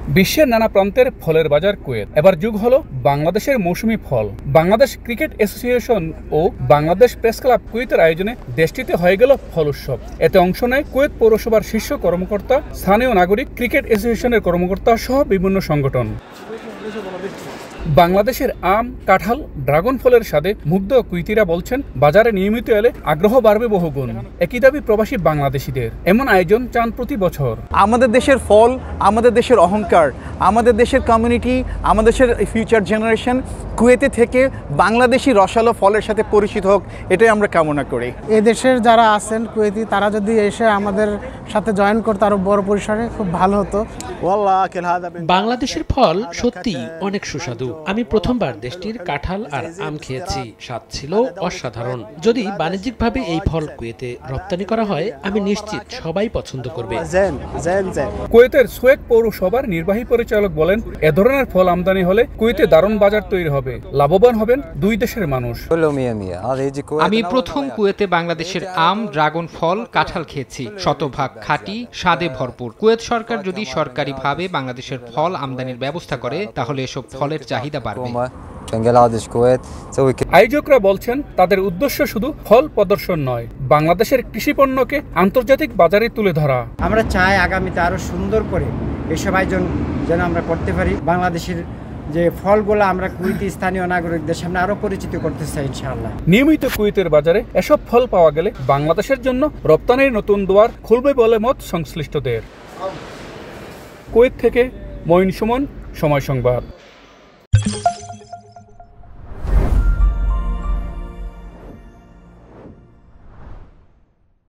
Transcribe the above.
বিশ্বের নানা প্রান্তের ফলের বাজার কুয়েত। এবার যুগ হলো বাংলাদেশের মৌসুমী ফল। বাংলাদেশ ক্রিকেট অ্যাসোসিয়েশন ও বাংলাদেশ প্রেস ক্লাব কুয়েতের আয়োজনে দেশটিতে হয়ে গেল ফল উৎসব। এতে অংশ নেয় কুয়েত পৌরসভার শীর্ষ কর্মকর্তা, স্থানীয় নাগরিক, ক্রিকেট অ্যাসোসিয়েশনের কর্মকর্তা সহ বিভিন্ন সংগঠন। বাংলাদেশের আম, কাঁঠাল, ড্রাগন ফলের স্বাদে মুগ্ধ কুইতিরা বলছেন, বাজারে নিয়মিত এলে আগ্রহ বাড়বে বহুগুণ। একই দাবি প্রবাসী বাংলাদেশিদের। এমন আয়োজন চান প্রতি বছর। আমাদের দেশের ফল, আমাদের দেশের অহংকার, আমাদের দেশের কমিউনিটি, আমাদের দেশের ফিউচার জেনারেশন কুয়েতে থেকে বাংলাদেশি রসালো ফলের সাথে পরিচিত হোক, এটাই আমরা কামনা করি। এদেশের যারা আছেন কুয়েতি, তারা যদি এসে আমাদের সাথে জয়েন করতে আরো বড় পরিসরে খুব ভালো হতো। বাংলাদেশের ফল সত্যি অনেক সুস্বাদু। আমি প্রথমবার দেশটির কাঁঠাল আর আম খেয়েছি, স্বাদ ছিল অসাধারণ। যদি বাণিজ্যিকভাবে এই ফল কুয়েতে রপ্তানি করা হয়, আমি নিশ্চিত সবাই পছন্দ করবে। কুয়েতের সুয়েক পৌরসভার নির্বাহী পরিচালক বলেন, এ ধরনের ফল আমদানি হলে কুয়েতে দারুণ বাজার তৈরি হবে, লাভবান হবেন দুই দেশের মানুষ। আমি প্রথম কুয়েতে বাংলাদেশের আম, ড্রাগন ফল, কাঁঠাল খেয়েছি। শতভাগ খাঁটি, স্বাদে ভরপুর। কুয়েত সরকার যদি সরকারিভাবে বাংলাদেশের ফল আমদানির ব্যবস্থা করে, তাহলে এসব ফলের চাহিদা বাড়বে। আয়োজকরা বলছেন, তাদের উদ্দেশ্য শুধু ফল প্রদর্শন নয়, বাংলাদেশের কৃষি পণ্যকে আন্তর্জাতিক বাজারে তুলে ধরা। আমরা চাই আগামীতে আরো সুন্দর করে এসব আয়োজন যেন আমরা করতে পারি। বাংলাদেশের যে ফলগুলো আমরা কুয়েতি স্থানীয় নাগরিকদের সামনে আরো পরিচিত করতে চাই ইনশাআল্লাহ। নিয়মিত কুয়েতের বাজারে এসব ফল পাওয়া গেলে বাংলাদেশের জন্য রপ্তানির নতুন দুয়ার খুলবে বলে মত সংশ্লিষ্টদের। কুয়েত থেকে মঈন সুমন, সময় সংবাদ।